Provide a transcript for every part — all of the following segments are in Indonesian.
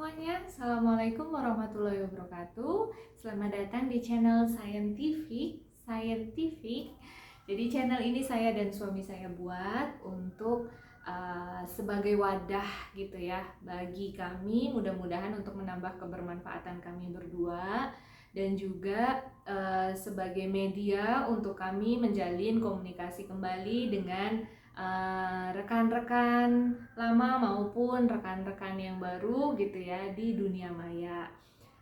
semuanya, Assalamualaikum warahmatullahi wabarakatuh. Selamat datang di channel Scientific. Jadi channel ini saya dan suami saya buat untuk sebagai wadah gitu ya bagi kami, mudah-mudahan untuk menambah kebermanfaatan kami berdua, dan juga sebagai media untuk kami menjalin komunikasi kembali dengan rekan-rekan lama maupun rekan-rekan yang baru gitu ya di dunia maya.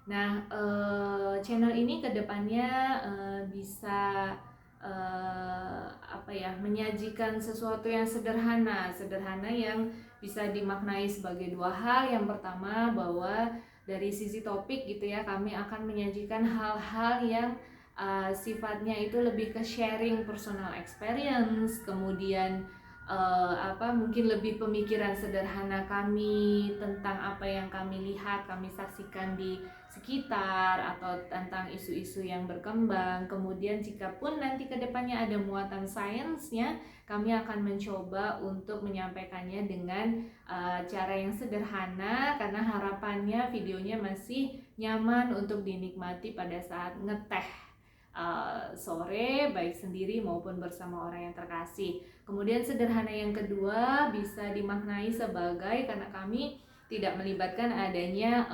Nah, channel ini kedepannya bisa menyajikan sesuatu yang sederhana yang bisa dimaknai sebagai dua hal. Yang pertama, bahwa dari sisi topik gitu ya, kami akan menyajikan hal-hal yang sifatnya itu lebih ke sharing personal experience, kemudian mungkin lebih pemikiran sederhana kami tentang apa yang kami lihat, kami saksikan di sekitar, atau tentang isu-isu yang berkembang. Kemudian jika pun nanti kedepannya ada muatan sainsnya, kami akan mencoba untuk menyampaikannya dengan cara yang sederhana, karena harapannya videonya masih nyaman untuk dinikmati pada saat ngeteh sore, baik sendiri maupun bersama orang yang terkasih. Kemudian sederhana yang kedua bisa dimaknai sebagai, karena kami tidak melibatkan adanya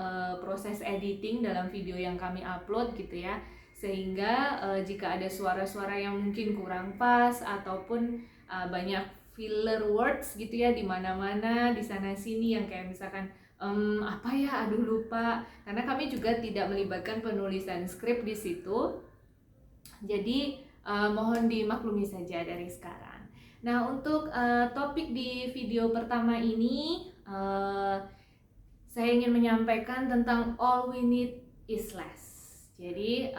proses editing dalam video yang kami upload gitu ya, sehingga jika ada suara-suara yang mungkin kurang pas ataupun banyak filler words gitu ya di mana-mana, di sana sini, yang kayak misalkan aduh lupa, karena kami juga tidak melibatkan penulisan skrip di situ. Jadi mohon dimaklumi saja dari sekarang. Nah, untuk topik di video pertama ini, saya ingin menyampaikan tentang all we need is less. Jadi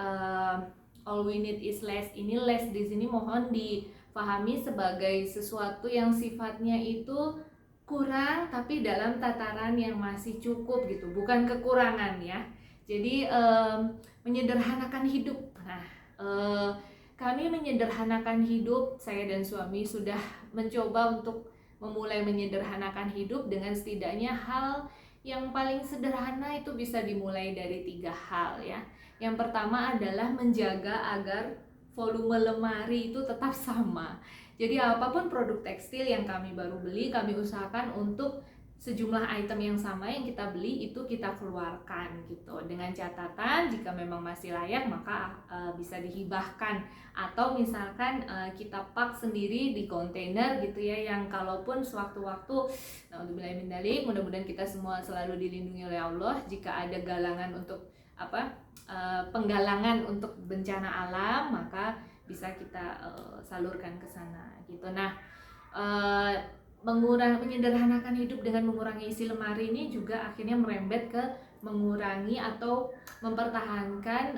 all we need is less ini, less di sini mohon dipahami sebagai sesuatu yang sifatnya itu kurang tapi dalam tataran yang masih cukup gitu, bukan kekurangan ya. Jadi menyederhanakan hidup. Nah, kami menyederhanakan hidup, saya dan suami sudah mencoba untuk memulai menyederhanakan hidup dengan setidaknya hal yang paling sederhana itu bisa dimulai dari 3 hal ya. Yang pertama adalah menjaga agar volume lemari itu tetap sama. Jadi apapun produk tekstil yang kami baru beli, kami usahakan untuk sejumlah item yang sama yang kita beli itu kita keluarkan gitu, dengan catatan jika memang masih layak maka bisa dihibahkan, atau misalkan kita pak sendiri di kontainer gitu ya, yang kalaupun sewaktu-waktu, mudah-mudahan kita semua selalu dilindungi oleh Allah, jika ada galangan untuk penggalangan untuk bencana alam, maka bisa kita salurkan ke sana gitu. Nah, menyederhanakan hidup dengan mengurangi isi lemari ini juga akhirnya merembet ke mengurangi atau mempertahankan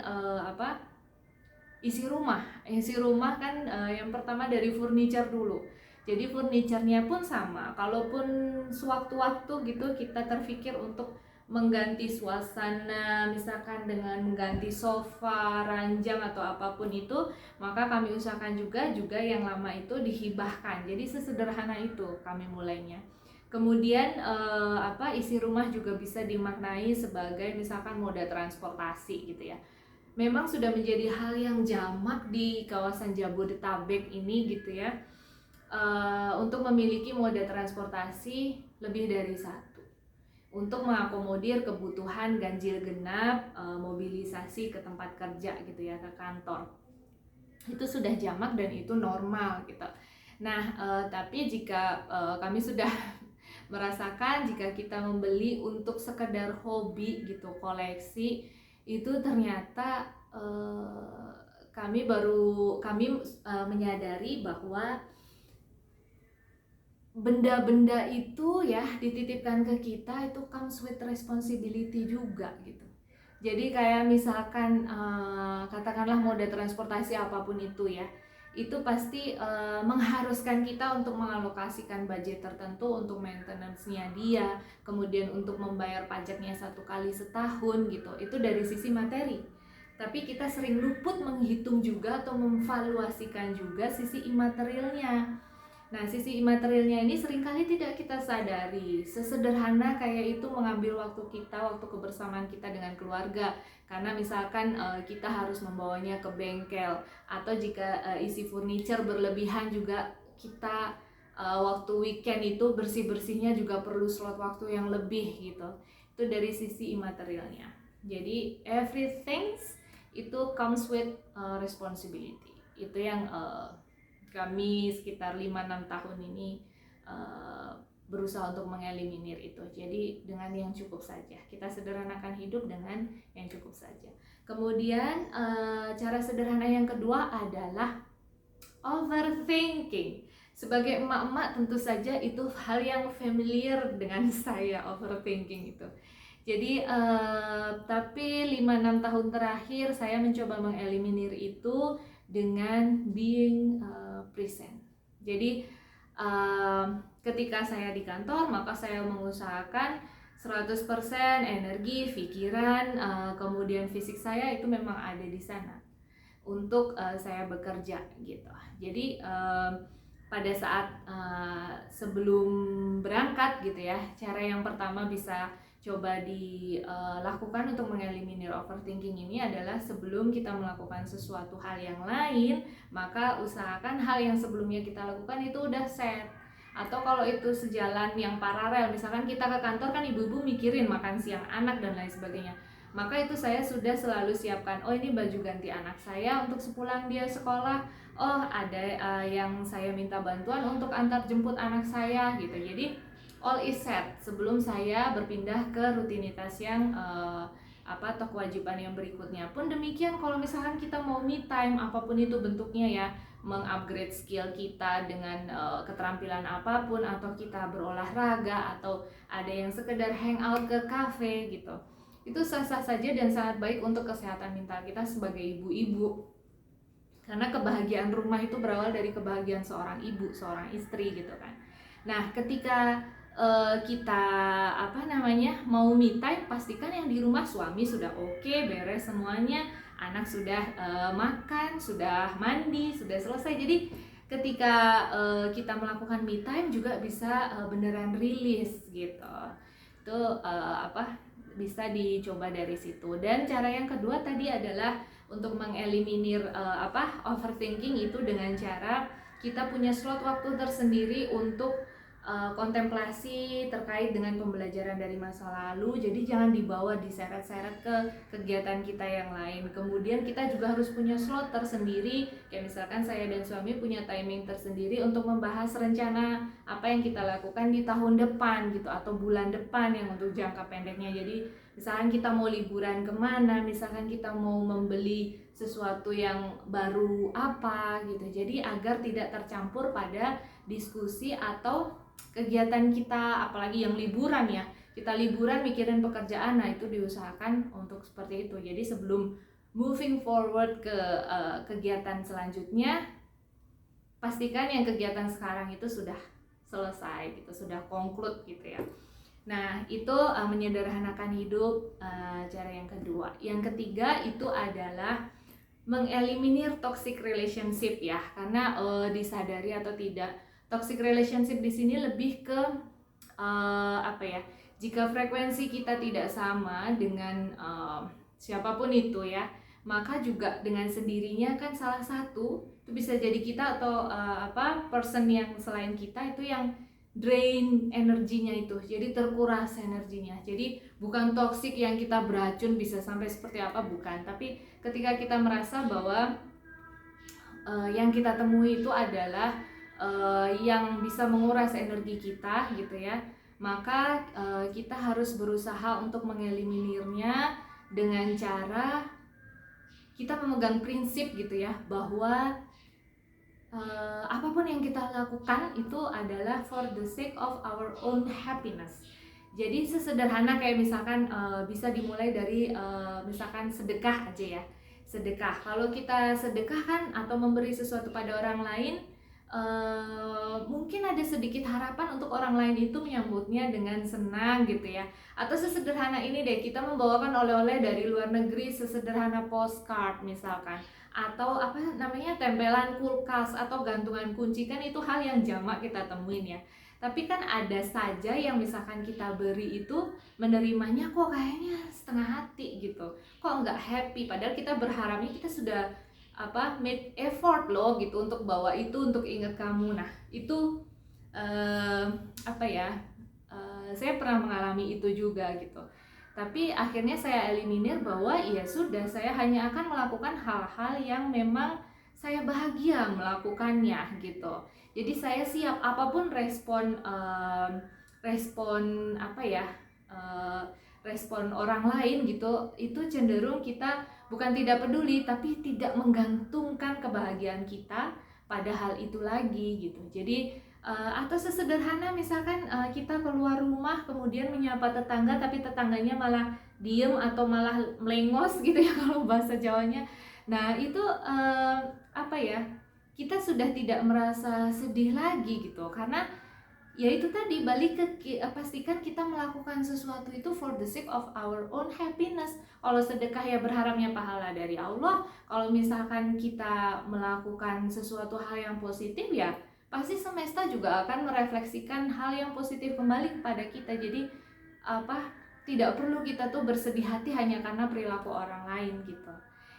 isi rumah. Isi rumah kan yang pertama dari furniture dulu. Jadi furniturnya pun sama. Kalaupun sewaktu-waktu gitu kita terpikir untuk mengganti suasana, misalkan dengan mengganti sofa, ranjang atau apapun itu, maka kami usahakan juga yang lama itu dihibahkan. Jadi sesederhana itu kami mulainya. Kemudian isi rumah juga bisa dimaknai sebagai misalkan moda transportasi gitu ya. Memang sudah menjadi hal yang jamak di kawasan Jabodetabek ini gitu ya, untuk memiliki moda transportasi lebih dari satu, untuk mengakomodir kebutuhan ganjil genap, mobilisasi ke tempat kerja gitu ya, ke kantor. Itu sudah jamak dan itu normal gitu. Nah, tapi jika kami sudah merasakan jika kita membeli untuk sekedar hobi gitu, koleksi, itu ternyata kami menyadari bahwa benda-benda itu ya dititipkan ke kita itu comes with responsibility juga gitu. Jadi kayak misalkan katakanlah moda transportasi apapun itu ya, itu pasti mengharuskan kita untuk mengalokasikan budget tertentu untuk maintenance-nya dia, kemudian untuk membayar pajaknya 1 kali setahun gitu. Itu dari sisi materi. Tapi kita sering luput menghitung juga atau memvaluasikan juga sisi imaterialnya. Nah, sisi imaterialnya ini seringkali tidak kita sadari. Sesederhana kayak itu mengambil waktu kita, waktu kebersamaan kita dengan keluarga. Karena misalkan kita harus membawanya ke bengkel, atau jika isi furniture berlebihan juga kita waktu weekend itu bersih-bersihnya juga perlu slot waktu yang lebih gitu. Itu dari sisi imaterialnya. Jadi everything itu comes with responsibility. Itu yang kami sekitar 5-6 tahun ini berusaha untuk mengeliminir itu. Jadi dengan yang cukup saja. Kita sederhanakan hidup dengan yang cukup saja. Kemudian cara sederhana yang kedua adalah overthinking. Sebagai emak-emak tentu saja itu hal yang familiar dengan saya, overthinking itu. Jadi tapi 5-6 tahun terakhir saya mencoba mengeliminir itu dengan being present. Jadi ketika saya di kantor, maka saya mengusahakan 100% energi, pikiran, kemudian fisik saya itu memang ada di sana untuk saya bekerja gitu. Jadi pada saat sebelum berangkat gitu ya, cara yang pertama bisa coba dilakukan untuk mengeliminir overthinking ini adalah sebelum kita melakukan sesuatu hal yang lain, maka usahakan hal yang sebelumnya kita lakukan itu udah set. Atau kalau itu sejalan yang paralel, misalkan kita ke kantor kan ibu-ibu mikirin makan siang anak dan lain sebagainya, maka itu saya sudah selalu siapkan, oh ini baju ganti anak saya untuk sepulang dia sekolah, oh ada yang saya minta bantuan untuk antar jemput anak saya gitu. Jadi all is set sebelum saya berpindah ke rutinitas yang atau kewajiban yang berikutnya. Pun demikian kalau misalkan kita mau me time apapun itu bentuknya ya, mengupgrade skill kita dengan keterampilan apapun, atau kita berolahraga, atau ada yang sekedar hangout ke cafe gitu, itu sah-sah saja dan sangat baik untuk kesehatan mental kita sebagai ibu-ibu. Karena kebahagiaan rumah itu berawal dari kebahagiaan seorang ibu, seorang istri gitu kan. Nah, ketika kita mau me time, pastikan yang di rumah suami sudah oke, beres semuanya, anak sudah makan, sudah mandi, sudah selesai. Jadi ketika kita melakukan me time juga bisa beneran rilis gitu. Itu bisa dicoba dari situ. Dan cara yang kedua tadi adalah untuk mengeliminir overthinking itu dengan cara kita punya slot waktu tersendiri untuk kontemplasi terkait dengan pembelajaran dari masa lalu. Jadi jangan dibawa diseret-seret ke kegiatan kita yang lain. Kemudian kita juga harus punya slot tersendiri, kayak misalkan saya dan suami punya timing tersendiri untuk membahas rencana apa yang kita lakukan di tahun depan gitu, atau bulan depan yang untuk jangka pendeknya. Jadi misalkan kita mau liburan kemana, misalkan kita mau membeli sesuatu yang baru apa gitu. Jadi agar tidak tercampur pada diskusi atau kegiatan kita, apalagi yang liburan ya, kita liburan mikirin pekerjaan, nah itu diusahakan untuk seperti itu. Jadi sebelum moving forward ke kegiatan selanjutnya, pastikan yang kegiatan sekarang itu sudah selesai gitu, sudah conclude gitu ya. Nah itu menyederhanakan hidup, cara yang kedua. Yang ketiga itu adalah mengeliminir toxic relationship ya, karena disadari atau tidak, toxic relationship di sini lebih ke jika frekuensi kita tidak sama dengan siapapun itu ya, maka juga dengan sendirinya kan salah satu itu bisa jadi kita atau person yang selain kita itu yang drain energinya itu, jadi terkuras energinya. Jadi bukan toxic yang kita beracun bisa sampai seperti apa, bukan, tapi ketika kita merasa bahwa yang kita temui itu adalah yang bisa menguras energi kita gitu ya, maka kita harus berusaha untuk mengeliminirnya dengan cara kita memegang prinsip gitu ya, bahwa apapun yang kita lakukan itu adalah for the sake of our own happiness. Jadi sesederhana kayak misalkan bisa dimulai dari misalkan sedekah aja ya. Sedekah, kalau kita sedekah kan atau memberi sesuatu pada orang lain, mungkin ada sedikit harapan untuk orang lain itu menyambutnya dengan senang gitu ya. Atau sesederhana ini deh, kita membawakan oleh-oleh dari luar negeri, sesederhana postcard misalkan, atau apa namanya, tempelan kulkas atau gantungan kunci, kan itu hal yang jamak kita temuin ya. Tapi kan ada saja yang misalkan kita beri itu menerimanya kok kayaknya setengah hati gitu, kok nggak happy, padahal kita berharapnya kita sudah made effort loh gitu untuk bawa itu, untuk ingat kamu. Nah itu saya pernah mengalami itu juga gitu. Tapi akhirnya saya eliminir bahwa ya sudah, saya hanya akan melakukan hal-hal yang memang saya bahagia melakukannya gitu. Jadi saya siap apapun respon orang lain gitu. Itu cenderung kita bukan tidak peduli, tapi tidak menggantungkan kebahagiaan kita pada hal itu lagi gitu. Jadi atau sesederhana misalkan kita keluar rumah kemudian menyapa tetangga, tapi tetangganya malah diem atau malah melengos gitu ya kalau bahasa Jawanya. Nah itu kita sudah tidak merasa sedih lagi gitu, karena ya itu tadi, balik ke pastikan kita melakukan sesuatu itu for the sake of our own happiness. Kalau sedekah ya berharapnya pahala dari Allah. Kalau misalkan kita melakukan sesuatu hal yang positif, ya pasti semesta juga akan merefleksikan hal yang positif kembali kepada kita. Jadi tidak perlu kita tuh bersedih hati hanya karena perilaku orang lain gitu.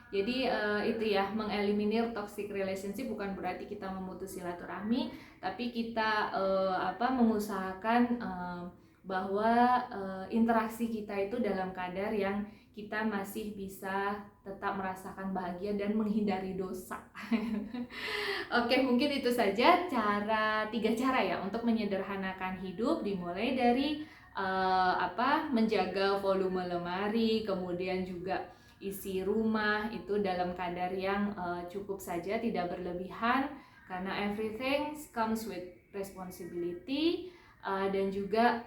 Jadi itu ya, mengeliminir toxic relationship bukan berarti kita memutus silaturahmi, tapi kita mengusahakan bahwa interaksi kita itu dalam kadar yang kita masih bisa tetap merasakan bahagia dan menghindari dosa. Oke, mungkin itu saja tiga cara ya untuk menyederhanakan hidup, dimulai dari menjaga volume lemari, kemudian juga isi rumah itu dalam kadar yang cukup saja, tidak berlebihan, karena everything comes with responsibility. Dan juga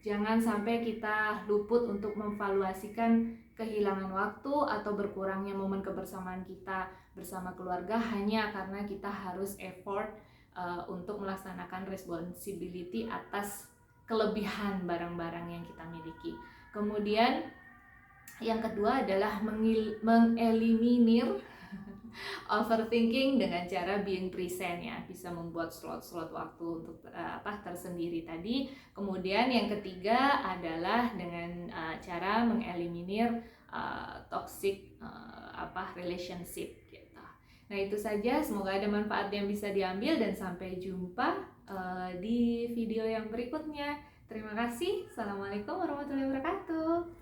jangan sampai kita luput untuk memvaluasikan kehilangan waktu atau berkurangnya momen kebersamaan kita bersama keluarga hanya karena kita harus effort untuk melaksanakan responsibility atas kelebihan barang-barang yang kita miliki. Kemudian yang kedua adalah mengeliminir overthinking dengan cara being present ya, bisa membuat slot-slot waktu untuk tersendiri tadi. Kemudian yang ketiga adalah dengan cara mengeliminir toxic relationship gitu. Nah itu saja, semoga ada manfaat yang bisa diambil dan sampai jumpa di video yang berikutnya. Terima kasih. Assalamualaikum warahmatullahi wabarakatuh.